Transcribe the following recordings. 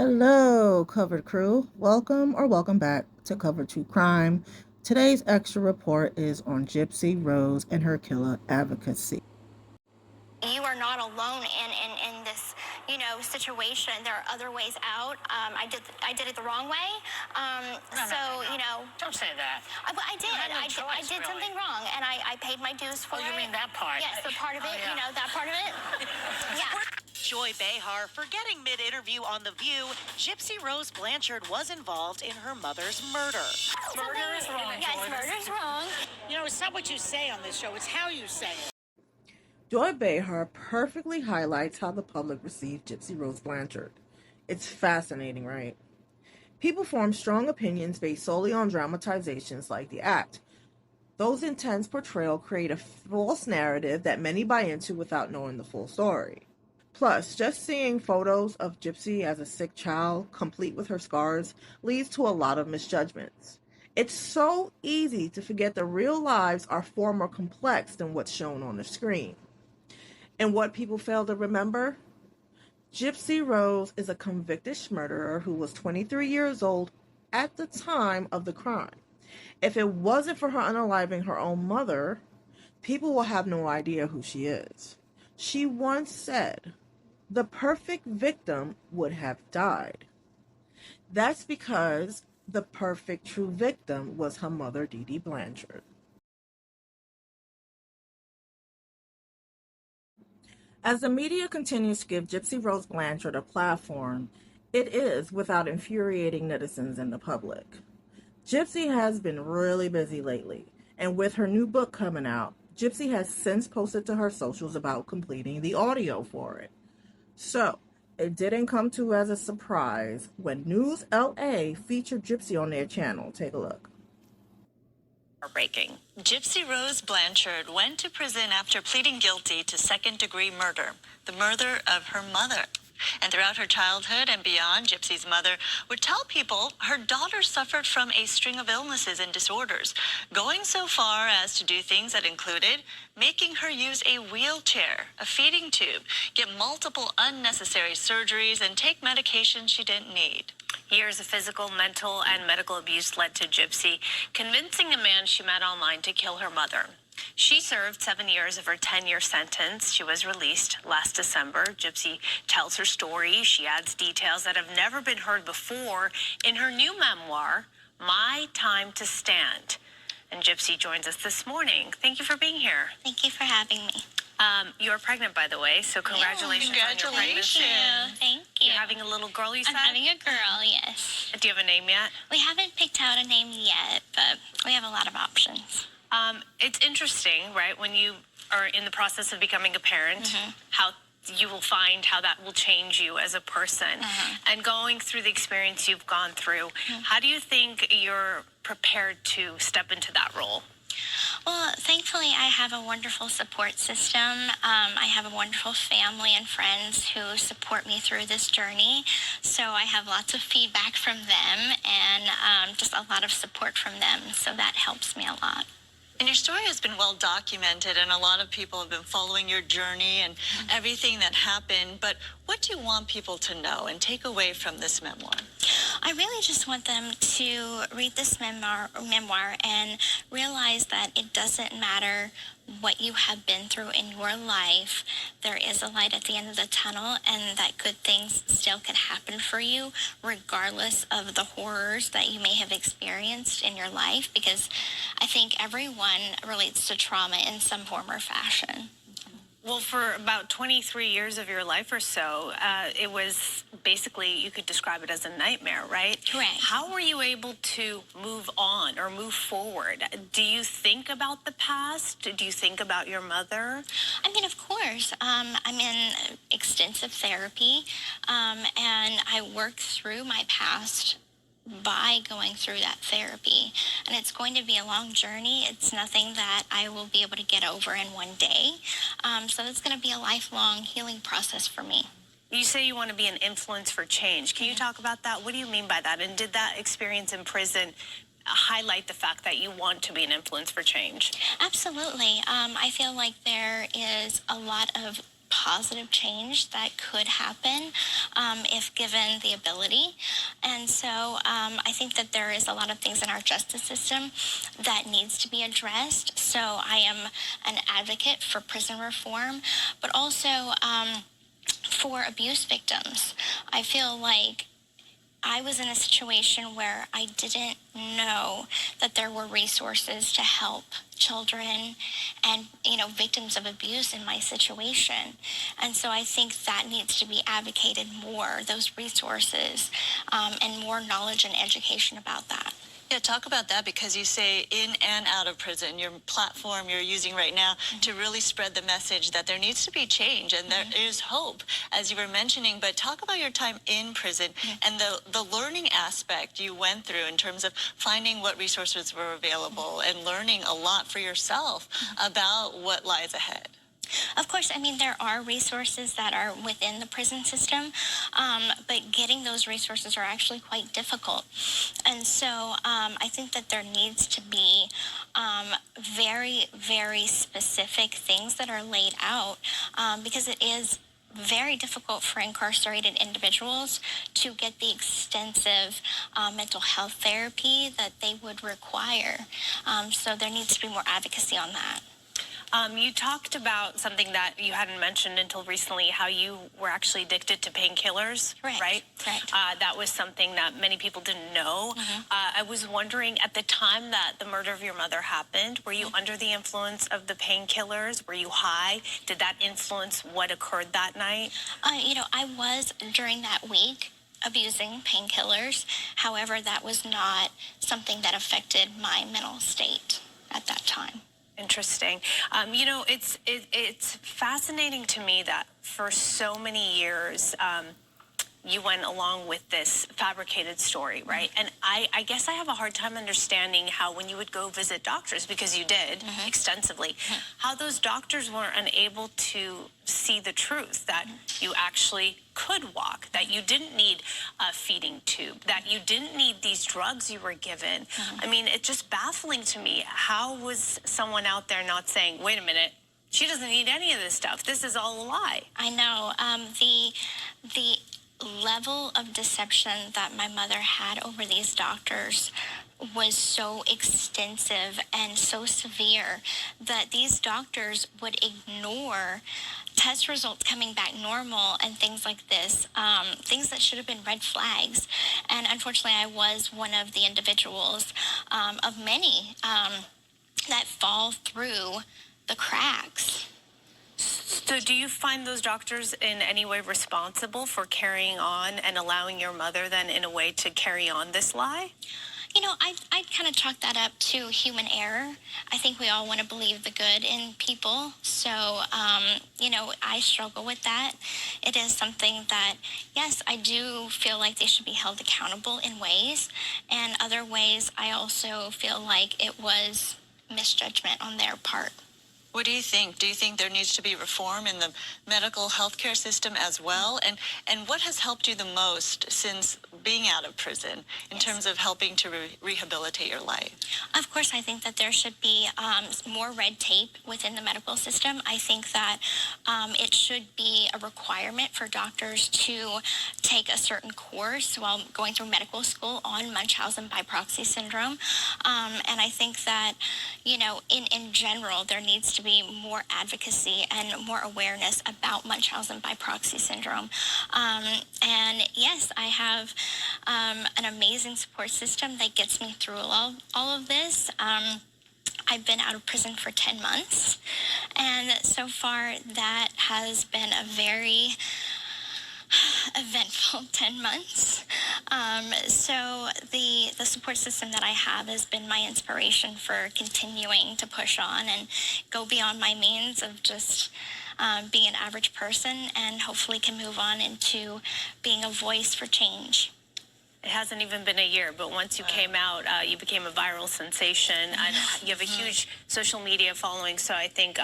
Hello, Covered Crew. Welcome or welcome back to Covered True Crime. Today's extra report is on Gypsy Rose and her killer advocacy. You are not alone in this, situation. There are other ways out. I did it the wrong way. No. Don't say that. I did. You had no choice, I did really. something wrong, and I paid my dues for it. Oh, you mean that part? Yes, the part of it. Yeah. That part of it. Yeah. Joy Behar forgetting mid-interview on The View, Gypsy Rose Blanchard was involved in her mother's murder. Murder is wrong, Yes, Joy. murder's wrong. It's not what you say on this show, it's how you say it. Joy Behar perfectly highlights how the public received Gypsy Rose Blanchard. It's fascinating, right? People form strong opinions based solely on dramatizations like the act. Those intense portrayals create a false narrative that many buy into without knowing the full story. Plus, just seeing photos of Gypsy as a sick child, complete with her scars, leads to a lot of misjudgments. It's so easy to forget that real lives are far more complex than what's shown on the screen. And what people fail to remember? Gypsy Rose is a convicted murderer who was 23 years old at the time of the crime. If it wasn't for her unaliving her own mother, people will have no idea who she is. She once said, "The perfect victim would have died." That's because the perfect true victim was her mother, Dee Dee Blanchard. As the media continues to give Gypsy Rose Blanchard a platform, it is without infuriating netizens and the public. Gypsy has been really busy lately, and with her new book coming out, Gypsy has since posted to her socials about completing the audio for it. So, it didn't come to as a surprise when News LA featured Gypsy on their channel. Take a look. Heartbreaking. Gypsy Rose Blanchard went to prison after pleading guilty to second-degree murder, the murder of her mother. And throughout her childhood and beyond, Gypsy's mother would tell people her daughter suffered from a string of illnesses and disorders, going so far as to do things that included making her use a wheelchair, a feeding tube, get multiple unnecessary surgeries, and take medications she didn't need. Years of physical, mental, and medical abuse led to Gypsy convincing a man she met online to kill her mother. She served 7 years of her 10-year sentence. She was released last December. Gypsy tells her story. She adds details that have never been heard before in her new memoir, My Time to Stand. And Gypsy joins us this morning. Thank you for being here. Thank you for having me. You're pregnant, by the way, so congratulations on your pregnancy. Thank you. You're having a little girl, you said? I'm having a girl, yes. Do you have a name yet? We haven't picked out a name yet, but we have a lot of options. It's interesting, right, when you are in the process of becoming a parent, how you will find how that will change you as a person. And going through the experience you've gone through, how do you think you're prepared to step into that role? Well, thankfully, I have a wonderful support system. I have a wonderful family and friends who support me through this journey. So I have lots of feedback from them and just a lot of support from them. So that helps me a lot. And your story has been well documented, and a lot of people have been following your journey and everything that happened. But what do you want people to know and take away from this memoir? I really just want them to read this memoir and realize that it doesn't matter what you have been through in your life. There is a light at the end of the tunnel, and that good things still can happen for you regardless of the horrors that you may have experienced in your life, because I think everyone relates to trauma in some form or fashion. Well, for about 23 years of your life or so, it was basically, you could describe it as a nightmare, right? Correct. How were you able to move on or move forward? Do you think about the past? Do you think about your mother? I mean, of course. I'm in extensive therapy, and I work through my past by going through that therapy. And it's going to be a long journey. It's nothing that I will be able to get over in one day. So it's going to be a lifelong healing process for me. You say you want to be an influence for change. Can you talk about that? What do you mean by that? And did that experience in prison highlight the fact that you want to be an influence for change? Absolutely. I feel like there is a lot of positive change that could happen if given the ability. And so I think that there is a lot of things in our justice system that needs to be addressed. So I am an advocate for prison reform, but also for abuse victims. I feel like I was in a situation where I didn't know that there were resources to help children and, victims of abuse in my situation. And so I think that needs to be advocated more, those resources, and more knowledge and education about that. Yeah, talk about that, because you say in and out of prison, your platform you're using right now to really spread the message that there needs to be change and there is hope, as you were mentioning. But talk about your time in prison and the learning aspect you went through in terms of finding what resources were available and learning a lot for yourself about what lies ahead. Of course, there are resources that are within the prison system, but getting those resources are actually quite difficult. And so I think that there needs to be very, very specific things that are laid out because it is very difficult for incarcerated individuals to get the extensive mental health therapy that they would require. So there needs to be more advocacy on that. You talked about something that you hadn't mentioned until recently, how you were actually addicted to painkillers, right? Correct. That was something that many people didn't know. I was wondering, at the time that the murder of your mother happened, were you under the influence of the painkillers? Were you high? Did that influence what occurred that night? I was, during that week, abusing painkillers. However, that was not something that affected my mental state at that time. Interesting. It's fascinating to me that for so many years, you went along with this fabricated story, right? And I guess I have a hard time understanding how, when you would go visit doctors, because you did extensively, how those doctors were unable to see the truth, that you actually could walk, that you didn't need a feeding tube, that you didn't need these drugs you were given. It's just baffling to me. How was someone out there not saying, wait a minute, she doesn't need any of this stuff. This is all a lie. I know. The level of deception that my mother had over these doctors was so extensive and so severe that these doctors would ignore test results coming back normal and things like this, things that should have been red flags. And unfortunately, I was one of the individuals of many that fall through the cracks. So do you find those doctors in any way responsible for carrying on and allowing your mother then in a way to carry on this lie? I kind of chalk that up to human error. I think we all want to believe the good in people. So, I struggle with that. It is something that, yes, I do feel like they should be held accountable in ways. And other ways, I also feel like it was misjudgment on their part. What do you think? Do you think there needs to be reform in the medical healthcare system as well? And what has helped you the most since being out of prison in terms of helping to rehabilitate your life? Of course, I think that there should be more red tape within the medical system. I think that it should be a requirement for doctors to take a certain course while going through medical school on Munchausen by proxy syndrome. And I think that, in general, there needs to be more advocacy and more awareness about Munchausen by proxy syndrome. And yes, I have an amazing support system that gets me through all of this. I've been out of prison for 10 months, and so far that has been a very eventful 10 months. So the support system that I have has been my inspiration for continuing to push on and go beyond my means of just being an average person, and hopefully can move on into being a voice for change. It hasn't even been a year, but once you came out, you became a viral sensation, and you have a huge social media following. So I think,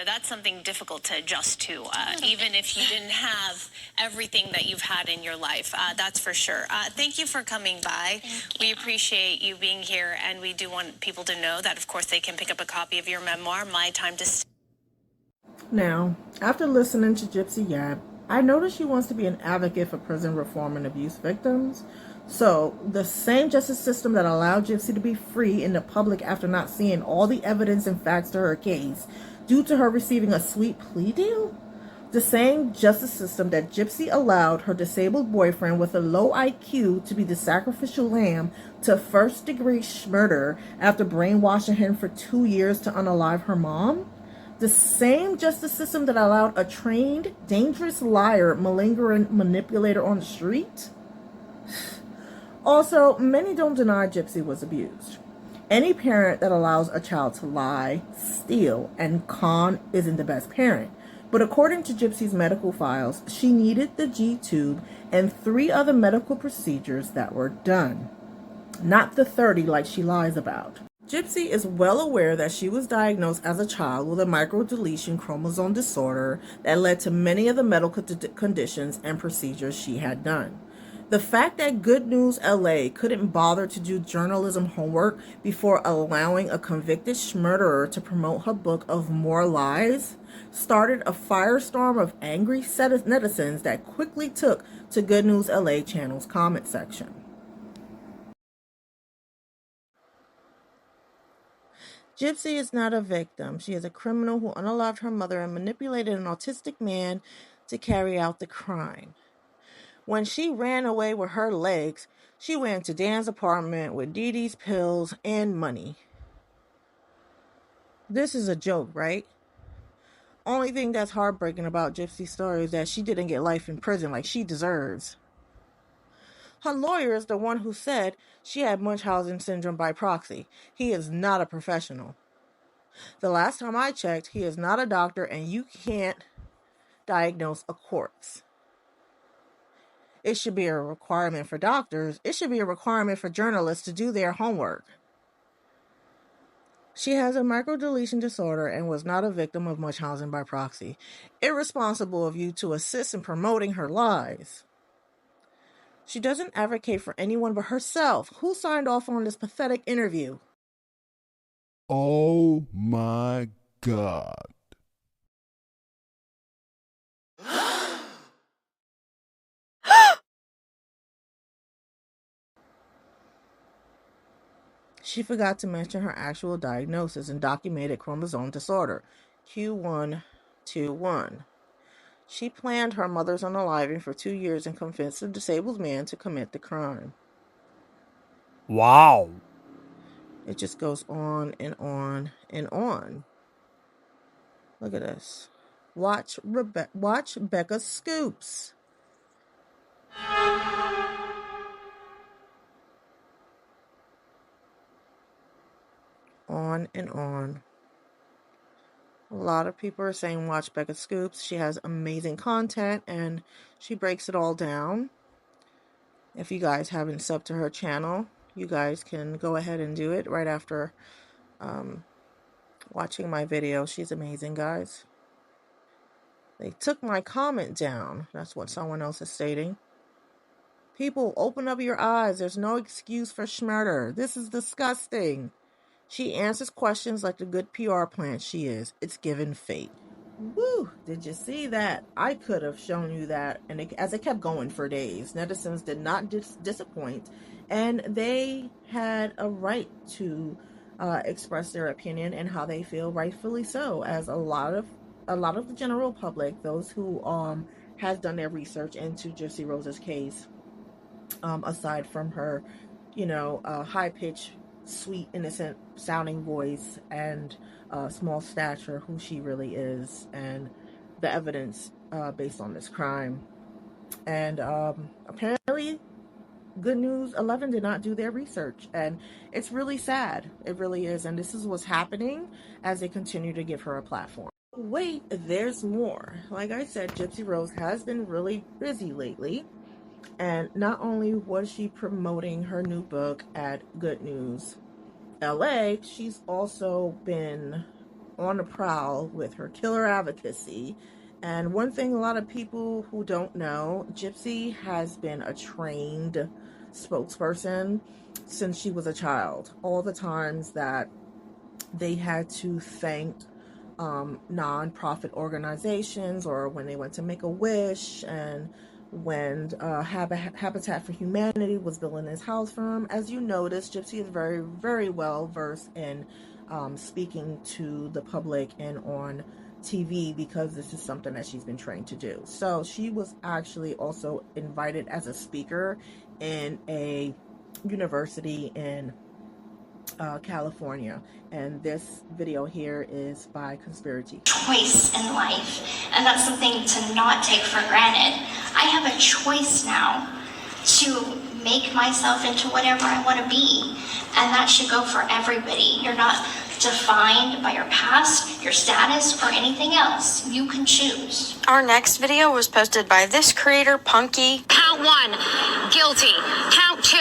that's something difficult to adjust to, even if you didn't have everything that you've had in your life. That's for sure. Thank you for coming by. We appreciate you being here, and we do want people to know that, of course, they can pick up a copy of your memoir, My Time to Stay. Now, after listening to Gypsy Yap, I noticed she wants to be an advocate for prison reform and abuse victims. So, the same justice system that allowed Gypsy to be free in the public after not seeing all the evidence and facts to her case, due to her receiving a sweet plea deal? The same justice system that Gypsy allowed her disabled boyfriend with a low IQ to be the sacrificial lamb to first-degree murder after brainwashing him for 2 years to unalive her mom? The same justice system that allowed a trained, dangerous liar, malingering manipulator on the street? Also, many don't deny Gypsy was abused. Any parent that allows a child to lie, steal, and con isn't the best parent. But according to Gypsy's medical files, she needed the G-tube and 3 other medical procedures that were done. Not the 30 like she lies about. Gypsy is well aware that she was diagnosed as a child with a microdeletion chromosome disorder that led to many of the medical conditions and procedures she had done. The fact that Good News LA couldn't bother to do journalism homework before allowing a convicted murderer to promote her book of more lies started a firestorm of angry netizens that quickly took to Good News LA channel's comment section. Gypsy is not a victim. She is a criminal who unalived her mother and manipulated an autistic man to carry out the crime. When she ran away with her legs, she went to Dan's apartment with Dee Dee's pills and money. This is a joke, right? Only thing that's heartbreaking about Gypsy's story is that she didn't get life in prison like she deserves. Her lawyer is the one who said she had Munchausen syndrome by proxy. He is not a professional. The last time I checked, he is not a doctor and you can't diagnose a corpse. It should be a requirement for doctors. It should be a requirement for journalists to do their homework. She has a microdeletion disorder and was not a victim of Munchausen by proxy. Irresponsible of you to assist in promoting her lies. She doesn't advocate for anyone but herself. Who signed off on this pathetic interview? Oh my God. She forgot to mention her actual diagnosis and documented chromosome disorder, Q121. She planned her mother's unaliving for 2 years and convinced the disabled man to commit the crime. Wow. It just goes on and on and on. Look at this. Watch Becca Scoops. On and on. A lot of people are saying watch Becca Scoops. She has amazing content and she breaks it all down. If you guys haven't subbed to her channel, you guys can go ahead and do it right after watching my video. She's amazing, guys. They took my comment down. That's what someone else is stating. People, open up your eyes. There's no excuse for murder. This is disgusting. She answers questions like the good PR plant she is. It's given fate. Woo! Did you see that? I could have shown you that, and as it kept going for days, netizens did not disappoint, and they had a right to express their opinion and how they feel, rightfully so. As a lot of the general public, those who has done their research into Gypsy Rose's case, aside from her, high-pitched, sweet, innocent sounding voice and small stature, who she really is, and the evidence based on this crime. And apparently Good News 11 did not do their research, and it's really sad. It really is. And this is what's happening as they continue to give her a platform. Wait, there's more. Like I said, Gypsy Rose has been really busy lately. And not only was she promoting her new book at Good News LA, she's also been on the prowl with her killer advocacy. And one thing a lot of people who don't know, Gypsy has been a trained spokesperson since she was a child. All the times that they had to thank non-profit organizations, or when they went to Make-A-Wish, and when Habitat for Humanity was building his house for him. As you notice, Gypsy is very, very well versed in speaking to the public and on TV, because this is something that she's been trained to do. So she was actually also invited as a speaker in a university in California, and this video here is by Conspiracy. Choice in life, and that's something to not take for granted. I have a choice now to make myself into whatever I want to be, and that should go for everybody. You're not defined by your past, your status, or anything else. You can choose. Our next video was posted by this creator, Punky. Count 1, guilty. Count 2,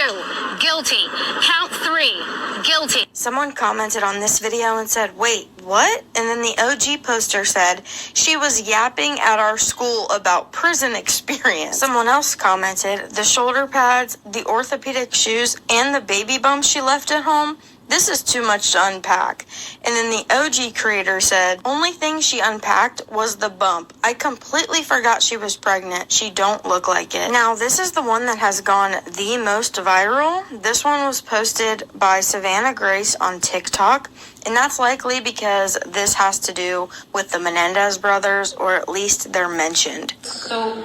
guilty. Count 3, guilty. Someone commented on this video and said, wait, what? And then the OG poster said, she was yapping at our school about prison experience. Someone else commented, the shoulder pads, the orthopedic shoes, and the baby bumps she left at home, this is too much to unpack. And then the OG creator said, only thing she unpacked was the bump. I completely forgot she was pregnant. She don't look like it. Now, this is the one that has gone the most viral. This one was posted by Savannah Grace on TikTok. And that's likely because this has to do with the Menendez brothers, or at least they're mentioned. So,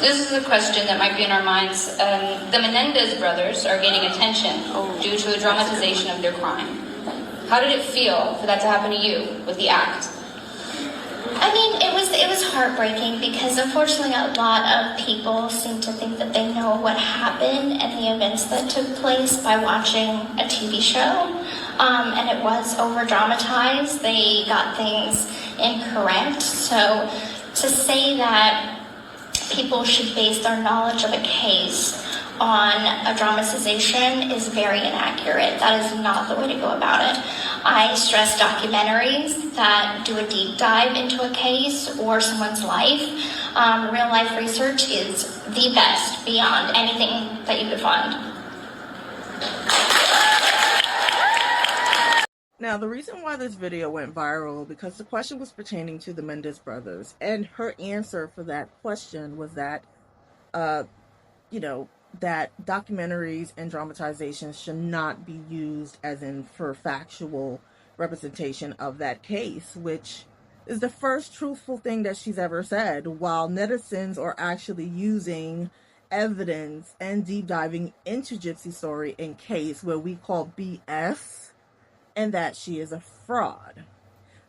this is a question that might be in our minds. The Menendez brothers are gaining attention due to the dramatization of their crime. How did it feel for that to happen to you with the act? I mean, it was heartbreaking, because unfortunately a lot of people seem to think that they know what happened and the events that took place by watching a TV show, and it was over dramatized. They got things incorrect. So to say that people should base their knowledge of a case on a dramatization is very inaccurate. That is not the way to go about it. I stress documentaries that do a deep dive into a case or someone's life. Real life research is the best beyond anything that you could find. Now, the reason why this video went viral, because the question was pertaining to the Menendez brothers, and her answer for that question was that, that documentaries and dramatizations should not be used as in for factual representation of that case, which is the first truthful thing that she's ever said, while netizens are actually using evidence and deep diving into Gypsy's story and case where we call BS, and that she is a fraud.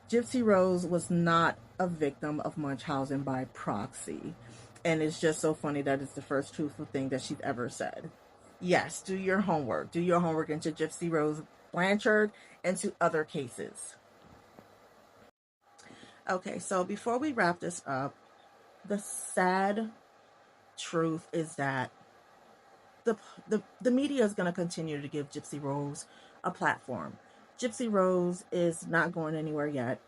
Gypsy Rose was not a victim of Munchausen by proxy. And it's just so funny that it's the first truthful thing that she's ever said. Yes, do your homework. Do your homework into Gypsy Rose Blanchard and to other cases. Okay, so before we wrap this up, the sad truth is that the media is going to continue to give Gypsy Rose a platform. Gypsy Rose is not going anywhere yet,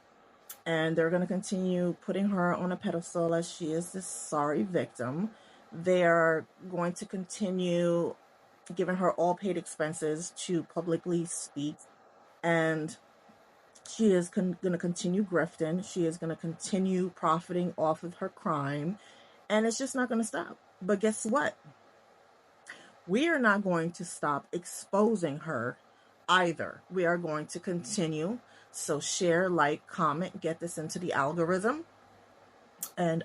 and they're going to continue putting her on a pedestal as she is this sorry victim. They're going to continue giving her all paid expenses to publicly speak, and she is going to continue grifting. She is going to continue profiting off of her crime, and it's just not going to stop. But guess what? We are not going to stop exposing her either. We are going to continue. So share, like, comment, get this into the algorithm. And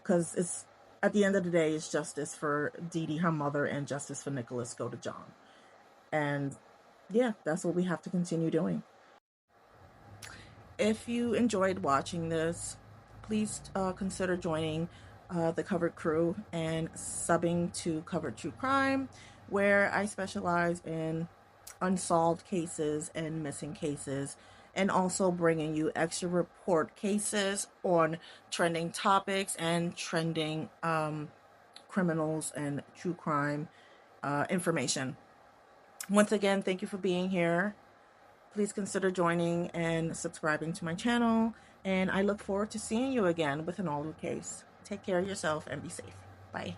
because it's at the end of the day, it's justice for Dee Dee, her mother, and justice for Nicholas go to John. And yeah, that's what we have to continue doing. If you enjoyed watching this, please consider joining the Covered Crew and subbing to Covered True Crime, where I specialize in unsolved cases and missing cases, and also bringing you extra report cases on trending topics and trending criminals and true crime information. Once again, thank you for being here. Please consider joining and subscribing to my channel, and I look forward to seeing you again with an all-new case. Take care of yourself and be safe. Bye.